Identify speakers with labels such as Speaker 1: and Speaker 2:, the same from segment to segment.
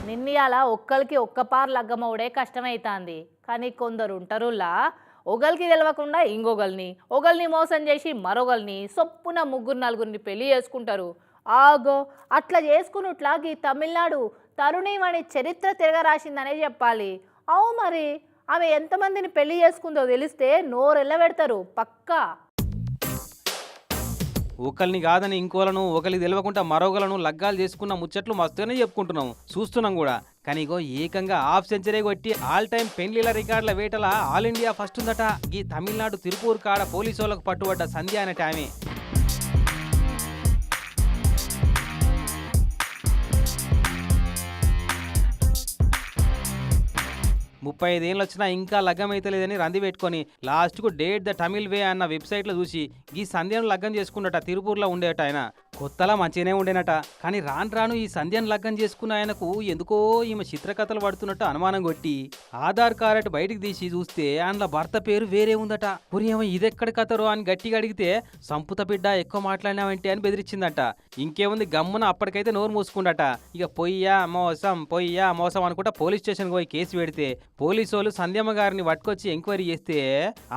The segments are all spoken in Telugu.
Speaker 1: నిన్నయాల ఒక్కరికి ఒక్క పార్ లగ్గమవుడే కష్టమైతాంది. కానీ కొందరు ఉంటారులా ఒకరికి తెలవకుండా ఒకల్ని మోసం చేసి మరొకల్ని సొప్పున ముగ్గురు నలుగురిని పెళ్లి చేసుకుంటారు. ఆగో అట్లా చేసుకున్నట్లా ఈ తమిళనాడు తరుణీమణి చరిత్ర తిరగరాసిందనే చెప్పాలి. అవు మరి ఆమె ఎంతమందిని పెళ్లి చేసుకుందో తెలిస్తే నోరెళ్ళబెడతారు పక్కా.
Speaker 2: ఒకరిని కాదని ఇంకోలను ఒకరికి తెలియకుండా మరొకలను లగ్గాలు చేసుకున్న ముచ్చట్లు మస్తుగానే చెప్పుకుంటున్నాం, చూస్తున్నాం కూడా. కానీ ఇగో ఏకంగా హాఫ్ సెంచరీ కొట్టి ఆల్ టైమ్ పెళ్లిల రికార్డుల వేటల ఆల్ ఇండియా ఫస్ట్ ఉందట. ఈ తమిళనాడు తిరుపూర్ కాడ పోలీసు వాళ్ళకు పట్టుబడ్డ సంధ్య అనేట ఆమె. 35 ఏళ్ళు వచ్చినా ఇంకా లగ్గం అయితే లేదని రంది పెట్టుకొని లాస్ట్కు డేట్ ద తమిళ్ వే అన్న వెబ్సైట్లో చూసి ఈ సంధ్యను లగ్గం చేసుకున్నట. తిరుపూర్లో ఉండేట ఆయన. కొత్తలా మంచిగానే ఉండేనట. కానీ రాను రాను ఈ సంధ్యను లగ్గం చేసుకున్న ఆయనకు ఎందుకో ఈమె చిత్రకథలు పడుతున్నట్టు అనుమానం కొట్టి ఆధార్ కార్డు బయటికి తీసి చూస్తే అందులో భర్త పేరు వేరే ఉందట. పురియమ ఇదెక్కడ కథరో అని గట్టిగా అడిగితే సంపుత బిడ్డ ఎక్కువ మాట్లాడినావంటే అని బెదిరించిందట. ఇంకేముంది గమ్మున అప్పటికైతే నోరు మూసుకుండట. ఇక పొయ్యా మోసం అనుకుంటా పోలీస్ స్టేషన్కి పోయి కేసు పెడితే పోలీసు వాళ్ళు సంధ్యమ్మ గారిని పట్టుకొచ్చి ఎంక్వైరీ చేస్తే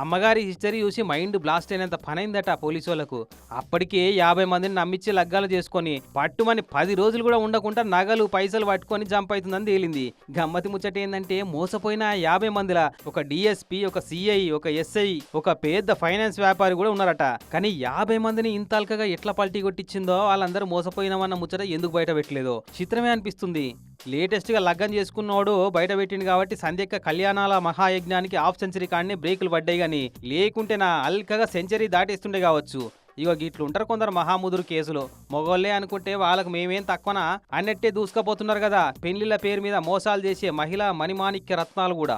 Speaker 2: అమ్మగారి హిస్టరీ చూసి మైండ్ బ్లాస్ట్ అయినంత పనైందట పోలీసు వాళ్ళకు. అప్పటికే 50 మందిని నమ్మించి లగ్గాలు చేసుకొని పట్టుమని 10 రోజులు కూడా ఉండకుండా నగలు పైసలు పట్టుకొని జంప్ అవుతుందని తేలింది. గమ్మతి ముచ్చట ఏంటంటే మోసపోయిన 50 మందిలా ఒక డిఎస్పీ, ఒక సిఐ, ఒక ఎస్ఐ, ఒక పెద్ద ఫైనాన్స్ వ్యాపారి కూడా ఉన్నారట. కానీ 50 మందిని ఇంత అల్కగా ఎట్లా పల్టీ కొట్టించిందో వాళ్ళందరూ మోసపోయినామన్న ముచ్చట ఎందుకు బయట పెట్టలేదో చిత్రమే అనిపిస్తుంది. లేటెస్ట్ గా లగ్గం చేసుకున్నోడు బయట పెట్టింది కాబట్టి సంధ్యక్క కళ్యాణాల మహాయజ్ఞానికి హాఫ్ సెంచరీ కాడనే బ్రేకులు పడ్డాయి. గానీ లేకుంటే నా అల్కగా సెంచరీ దాటేస్తుండే కావచ్చు. ఇగో గిట్లుంటారు కొందరు మహాముదురు కేసులు. మొగోళ్ళే అనుకుంటే వాళ్ళకు మేమేం తక్కువనా అన్నట్టే దూసుకపోతున్నారు కదా పెళ్లిళ్ళ పేరు మీద మోసాలు చేసే మహిళా మణిమాణిక్య రత్నాలు కూడా.